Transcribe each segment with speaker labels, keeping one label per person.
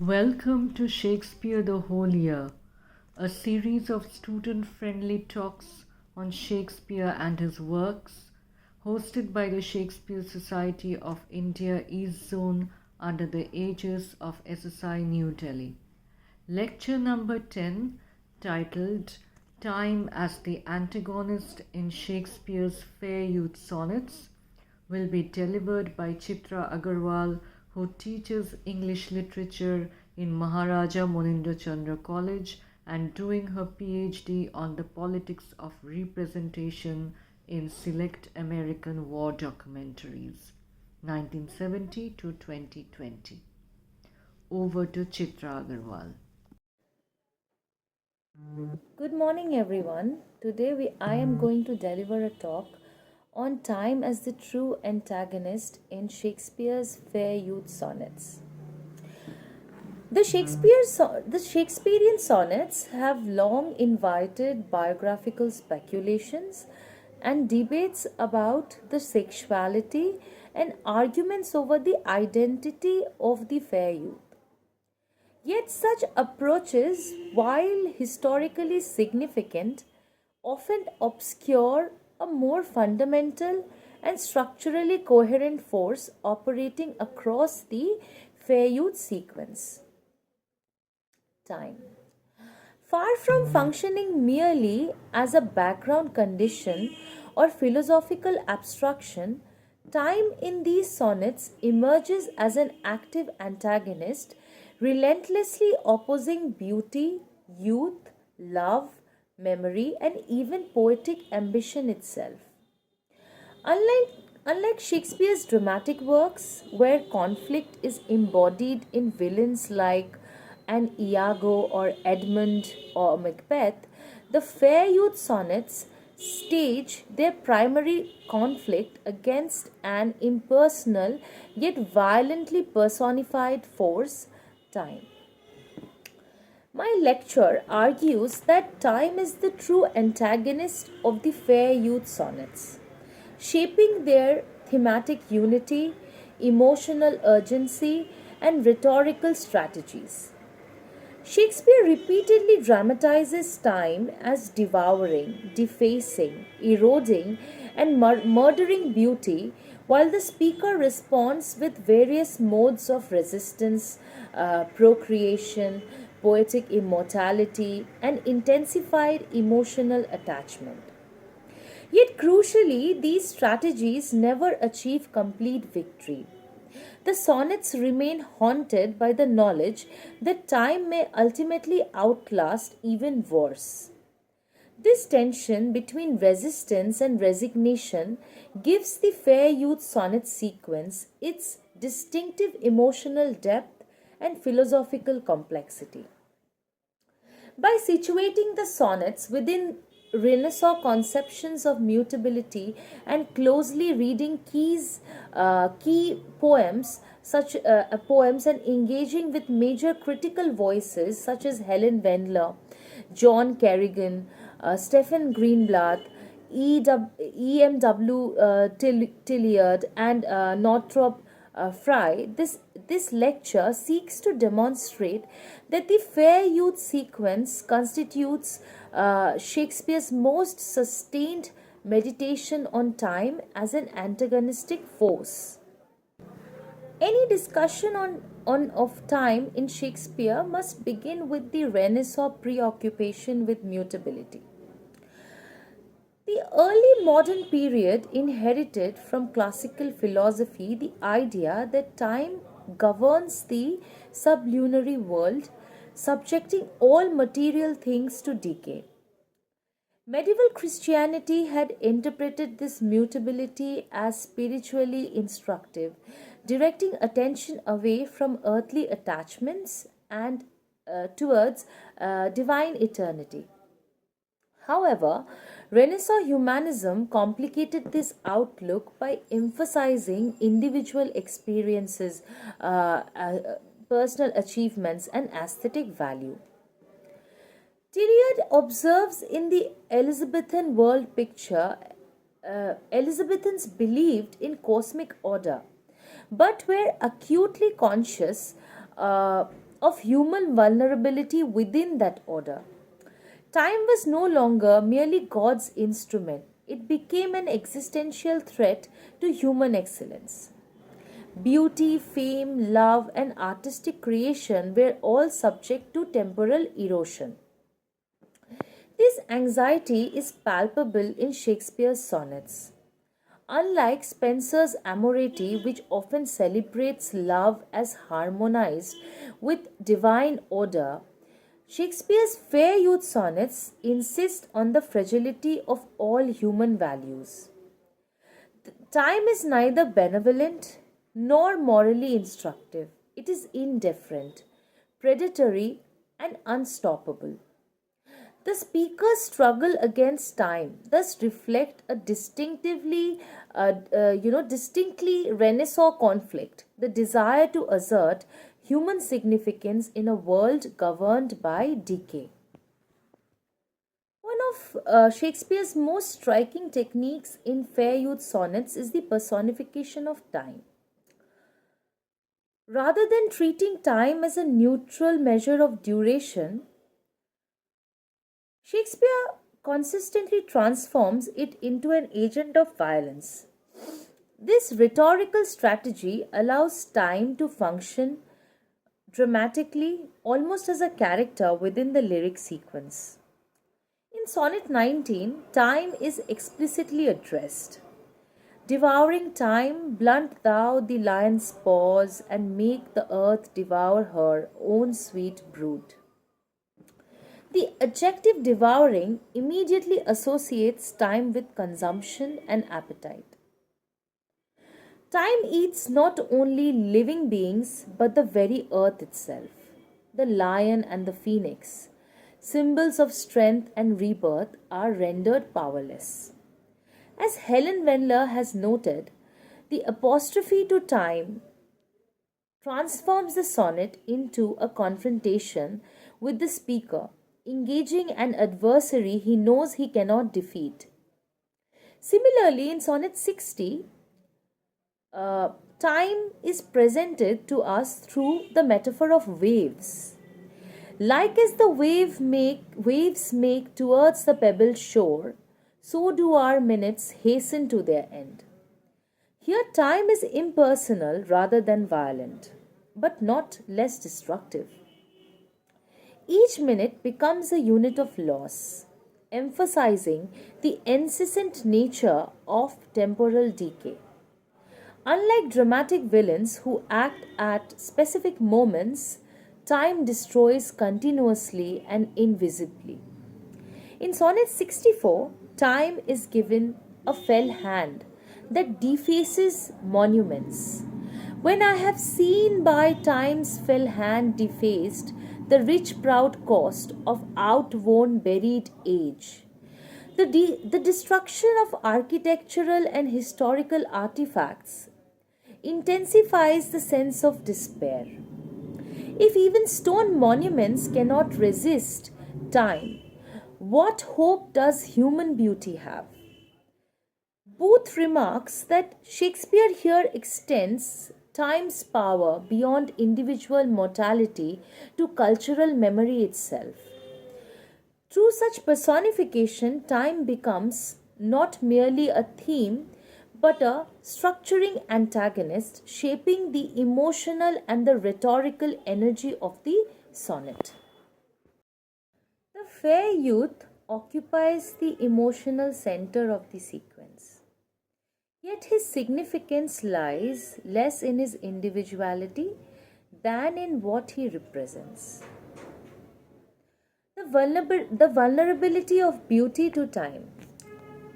Speaker 1: Welcome to Shakespeare the Whole Year, a series of student friendly talks on Shakespeare and his works, hosted by the Shakespeare Society of India East Zone under the aegis of SSI New Delhi. Lecture number 10, titled Time as the Antagonist in Shakespeare's Fair Youth Sonnets, will be delivered by Chitra Agarwal, who teaches English literature in Maharaja Munindra Chandra College and doing her PhD on the politics of representation in select American war documentaries, 1970 to 2020. Over to Chitra Agarwal.
Speaker 2: Good morning, everyone. I am going to deliver a talk on time as the true antagonist in Shakespeare's Fair Youth Sonnets. The Shakespearean sonnets have long invited biographical speculations and debates about the sexuality and arguments over the identity of the fair youth. Yet, such approaches, while historically significant, often obscure a more fundamental and structurally coherent force operating across the fair youth sequence. Time. Far from functioning merely as a background condition or philosophical abstraction, time in these sonnets emerges as an active antagonist, relentlessly opposing beauty, youth, love, memory, and even poetic ambition itself. Unlike, unlike Shakespeare's dramatic works, where conflict is embodied in villains like an Iago or Edmund or Macbeth, the fair youth sonnets stage their primary conflict against an impersonal yet violently personified force, time. My lecture argues that time is the true antagonist of the fair youth sonnets, shaping their thematic unity, emotional urgency, and rhetorical strategies. Shakespeare repeatedly dramatizes time as devouring, defacing, eroding, and murdering beauty, while the speaker responds with various modes of resistance, procreation, poetic immortality, and intensified emotional attachment. Yet, crucially, these strategies never achieve complete victory. The sonnets remain haunted by the knowledge that time may ultimately outlast even worse. This tension between resistance and resignation gives the Fair Youth sonnet sequence its distinctive emotional depth and philosophical complexity. By situating the sonnets within Renaissance conceptions of mutability and closely reading key poems and engaging with major critical voices such as Helen Wendler, John Kerrigan, Stephen Greenblatt, E.M.W. Tilliard, and Northrop Frye, this lecture seeks to demonstrate that the Fair Youth sequence constitutes Shakespeare's most sustained meditation on time as an antagonistic force. Any discussion of time in Shakespeare must begin with the Renaissance preoccupation with mutability. The early modern period inherited from classical philosophy the idea that time governs the sublunary world, subjecting all material things to decay. Medieval Christianity had interpreted this mutability as spiritually instructive, directing attention away from earthly attachments and towards divine eternity. However, Renaissance humanism complicated this outlook by emphasizing individual experiences, personal achievements, and aesthetic value. Tilliard observes in the Elizabethan world picture Elizabethans believed in cosmic order, but were acutely conscious uh, of human vulnerability within that order. Time was no longer merely God's instrument, it became an existential threat to human excellence. Beauty, fame, love, and artistic creation were all subject to temporal erosion. This anxiety is palpable in Shakespeare's sonnets. Unlike Spenser's Amoreti, which often celebrates love as harmonized with divine order, Shakespeare's fair youth sonnets insist on the fragility of all human values. Time is neither benevolent nor morally instructive. It is indifferent, predatory, and unstoppable. The speaker's struggle against time thus reflect a distinctly Renaissance conflict: the desire to assert human significance in a world governed by decay. One of Shakespeare's most striking techniques in fair youth sonnets is the personification of time. Rather than treating time as a neutral measure of duration, Shakespeare consistently transforms it into an agent of violence. This rhetorical strategy allows time to function dramatically, almost as a character within the lyric sequence. In Sonnet 19, time is explicitly addressed. Devouring time, blunt thou the lion's paws, and make the earth devour her own sweet brood. The adjective devouring immediately associates time with consumption and appetite. Time eats not only living beings but the very earth itself. The lion and the phoenix, symbols of strength and rebirth, are rendered powerless. As Helen Wendler has noted, the apostrophe to time transforms the sonnet into a confrontation with the speaker, engaging an adversary he knows he cannot defeat. Similarly, in Sonnet 60, time is presented to us through the metaphor of waves. Like as the waves make towards the pebbled shore, so do our minutes hasten to their end. Here, time is impersonal rather than violent, but not less destructive. Each minute becomes a unit of loss, emphasizing the incessant nature of temporal decay. Unlike dramatic villains who act at specific moments, time destroys continuously and invisibly. In Sonnet 64, time is given a fell hand that defaces monuments. When I have seen by time's fell hand defaced the rich proud cost of outworn buried age, the destruction of architectural and historical artifacts intensifies the sense of despair. If even stone monuments cannot resist time, what hope does human beauty have? Booth remarks that Shakespeare here extends time's power beyond individual mortality to cultural memory itself. Through such personification, time becomes not merely a theme but a structuring antagonist, shaping the emotional and the rhetorical energy of the sonnet. The fair youth occupies the emotional center of the sequence. Yet his significance lies less in his individuality than in what he represents. The vulnerability of beauty to time.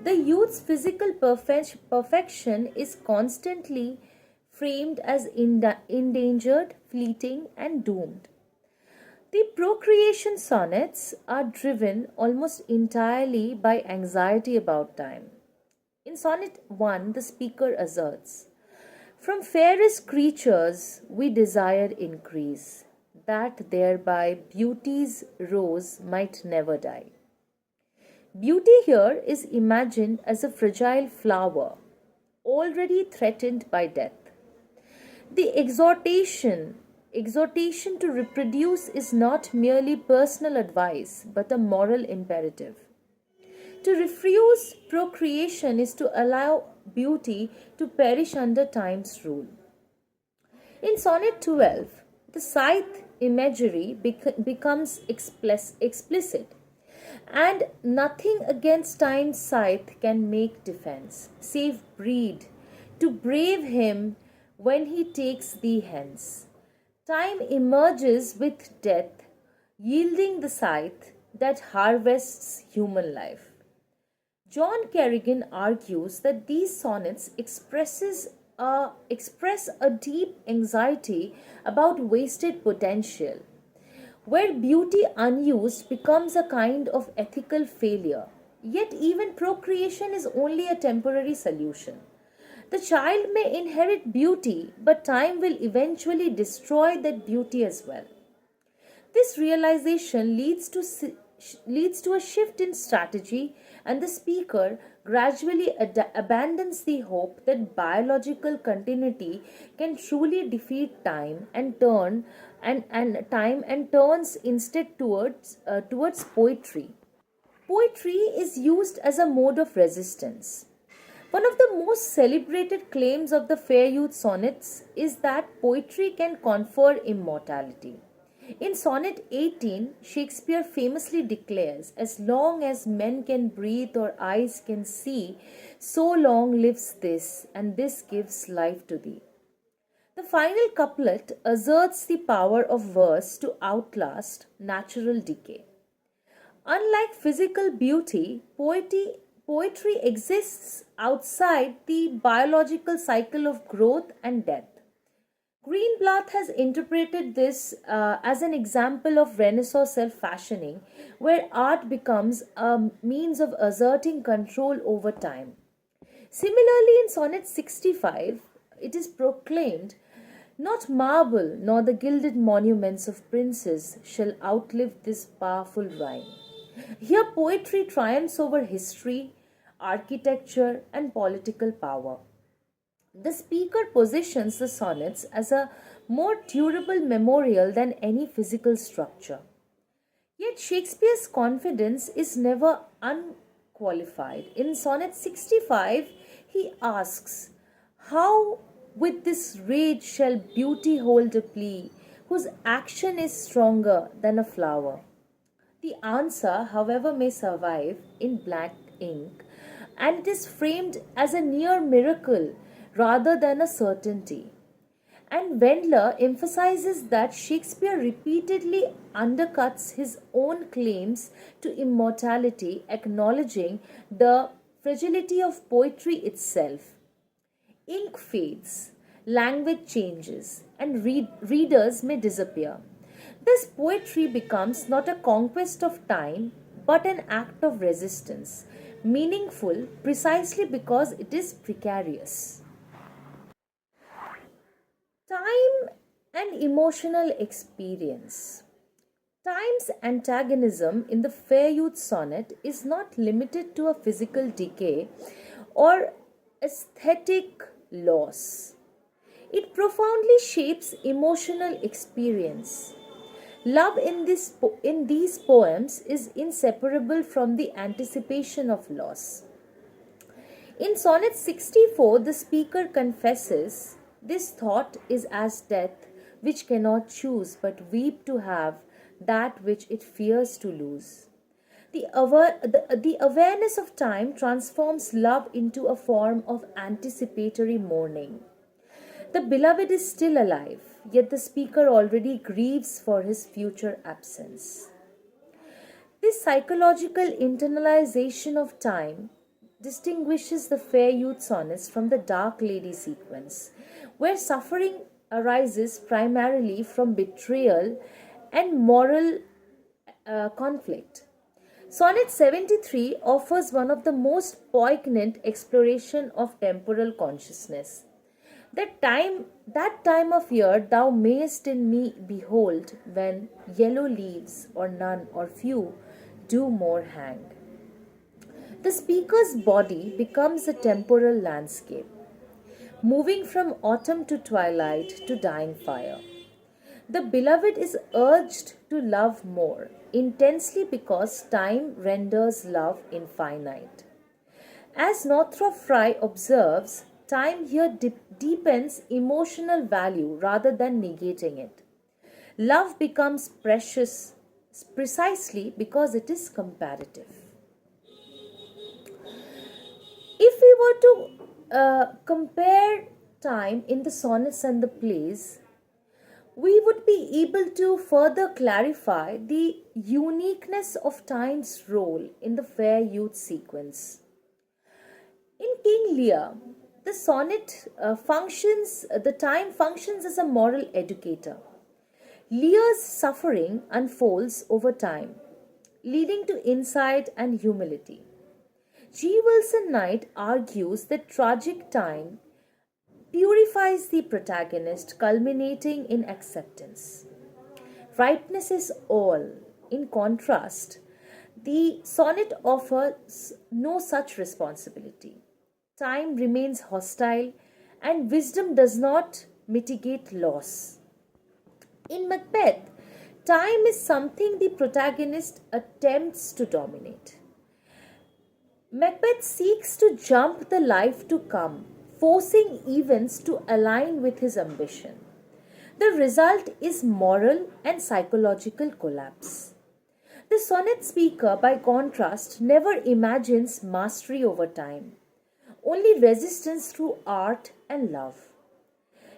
Speaker 2: The youth's physical perfection is constantly framed as endangered, fleeting, and doomed. The procreation sonnets are driven almost entirely by anxiety about time. In Sonnet 1, the speaker asserts, "From fairest creatures we desire increase, that thereby beauty's rose might never die." Beauty here is imagined as a fragile flower, already threatened by death. The exhortation to reproduce is not merely personal advice but a moral imperative. To refuse procreation is to allow beauty to perish under time's rule. In Sonnet 12, the scythe imagery becomes explicit, and nothing against time's scythe can make defense, save breed, to brave him when he takes thee hence. Time emerges with death, yielding the scythe that harvests human life. John Kerrigan argues that these sonnets express a deep anxiety about wasted potential, where beauty unused becomes a kind of ethical failure. Yet, even procreation is only a temporary solution. The child may inherit beauty, but time will eventually destroy that beauty as well. This realization leads to a shift in strategy, and the speaker gradually abandons the hope that biological continuity can truly defeat time and time and turns instead towards poetry. Poetry is used as a mode of resistance. One of the most celebrated claims of the Fair Youth sonnets is that poetry can confer immortality. In Sonnet 18, Shakespeare famously declares, "As long as men can breathe or eyes can see, so long lives this, and this gives life to thee." The final couplet asserts the power of verse to outlast natural decay. Unlike physical beauty, poetry exists outside the biological cycle of growth and death. Greenblatt has interpreted this as an example of Renaissance self fashioning, where art becomes a means of asserting control over time. Similarly, in Sonnet 65, it is proclaimed, "Not marble nor the gilded monuments of princes shall outlive this powerful rhyme." Here, poetry triumphs over history, architecture, and political power. The speaker positions the sonnets as a more durable memorial than any physical structure. Yet Shakespeare's confidence is never unqualified. In Sonnet 65, he asks, "How with this rage shall beauty hold a plea, whose action is stronger than a flower?" The answer, however, may survive in black ink, and it is framed as a near miracle rather than a certainty. And Wendler emphasizes that Shakespeare repeatedly undercuts his own claims to immortality, acknowledging the fragility of poetry itself. Ink fades, language changes, and readers may disappear. Thus, poetry becomes not a conquest of time but an act of resistance, meaningful precisely because it is precarious. Time and emotional experience. Time's antagonism in the Fair Youth sonnet is not limited to a physical decay or aesthetic loss. It profoundly shapes emotional experience. Love in these poems is inseparable from the anticipation of loss. In Sonnet 64, the speaker confesses, "This thought is as death, which cannot choose but weep to have that which it fears to lose." The awareness of time transforms love into a form of anticipatory mourning. The beloved is still alive, yet the speaker already grieves for his future absence. This psychological internalization of time distinguishes the Fair Youth sonnets from the Dark Lady sequence, where suffering arises primarily from betrayal and moral conflict. Sonnet 73 offers one of the most poignant exploration of temporal consciousness. That time of year thou mayest in me behold, when yellow leaves, or none or few, do more hang. The speaker's body becomes a temporal landscape, moving from autumn to twilight to dying fire. The beloved is urged to love more intensely because time renders love infinite. As Northrop Frye observes, time here deepens emotional value rather than negating it. Love becomes precious precisely because it is comparative. If we were to compare time in the sonnets and the plays, we would be able to further clarify the uniqueness of time's role in the fair youth sequence. In King Lear, the time functions as a moral educator. Lear's suffering unfolds over time, leading to insight and humility. G. Wilson Knight argues that tragic time purifies the protagonist, culminating in acceptance. Ripeness is all. In contrast, the sonnet offers no such responsibility. Time remains hostile, and wisdom does not mitigate loss. In Macbeth, time is something the protagonist attempts to dominate. Macbeth seeks to jump the life to come, forcing events to align with his ambition. The result is moral and psychological collapse. The sonnet speaker, by contrast, never imagines mastery over time, only resistance through art and love.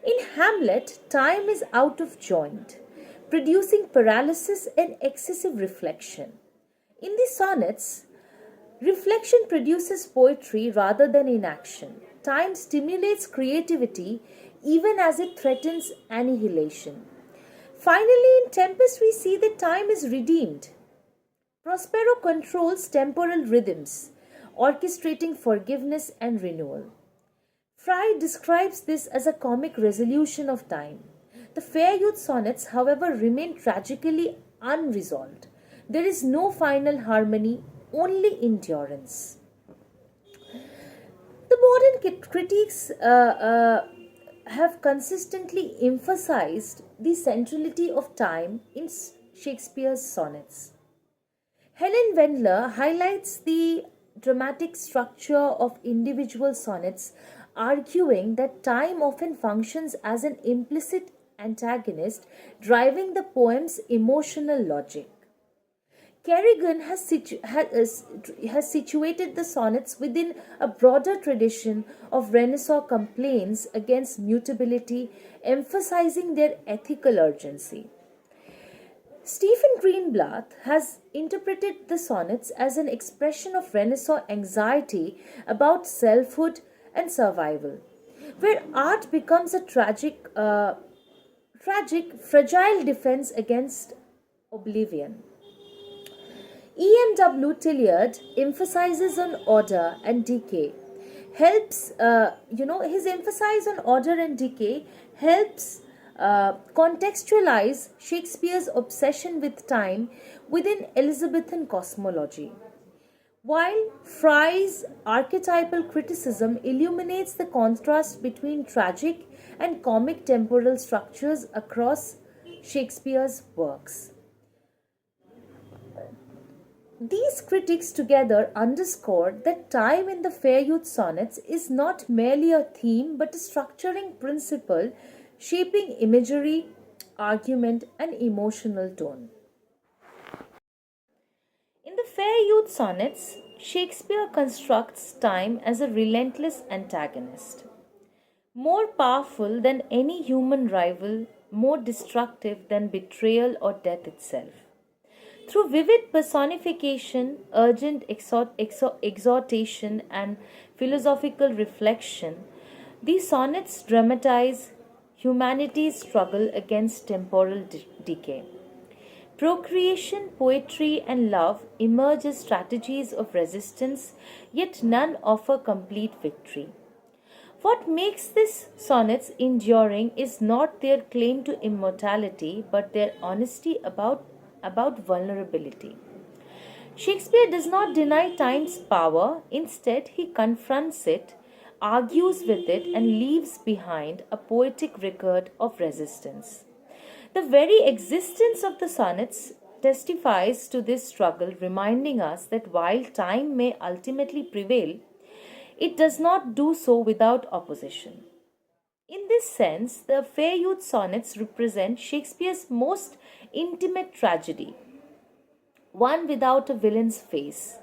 Speaker 2: In Hamlet, time is out of joint, producing paralysis and excessive reflection. In the sonnets, reflection produces poetry rather than inaction. Time stimulates creativity even as it threatens annihilation. Finally, in Tempest, we see that time is redeemed. Prospero controls temporal rhythms, orchestrating forgiveness and renewal. Fry describes this as a comic resolution of time. The Fair Youth sonnets, however, remain tragically unresolved. There is no final harmony, only endurance. The modern critics have consistently emphasized the centrality of time in Shakespeare's sonnets. Helen Wendler highlights the dramatic structure of individual sonnets, arguing that time often functions as an implicit antagonist, driving the poem's emotional logic. Kerrigan has situated the sonnets within a broader tradition of Renaissance complaints against mutability, emphasizing their ethical urgency. Stephen Greenblatt has interpreted the sonnets as an expression of Renaissance anxiety about selfhood and survival, where art becomes a fragile defense against oblivion. E.M.W. Tilliard emphasizes on order and decay. His emphasis on order and decay helps contextualize Shakespeare's obsession with time within Elizabethan cosmology. While Fry's archetypal criticism illuminates the contrast between tragic and comic temporal structures across Shakespeare's works. These critics together underscore that time in the Fair Youth sonnets is not merely a theme but a structuring principle shaping imagery, argument, and emotional tone. In the Fair Youth sonnets, Shakespeare constructs time as a relentless antagonist, more powerful than any human rival, more destructive than betrayal or death itself. Through vivid personification, urgent exhortation, and philosophical reflection, these sonnets dramatize humanity's struggle against temporal decay. Procreation, poetry, and love emerge as strategies of resistance, yet none offer complete victory. What makes these sonnets enduring is not their claim to immortality, but their honesty about vulnerability. Shakespeare does not deny time's power, instead, he confronts it, argues with it, and leaves behind a poetic record of resistance. The very existence of the sonnets testifies to this struggle, reminding us that while time may ultimately prevail, it does not do so without opposition. In this sense, the Fair Youth sonnets represent Shakespeare's most intimate tragedy, one without a villain's face,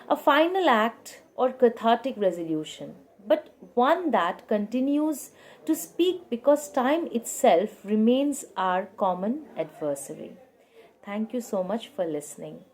Speaker 2: a final act or cathartic resolution, but one that continues to speak because time itself remains our common adversary. Thank you so much for listening.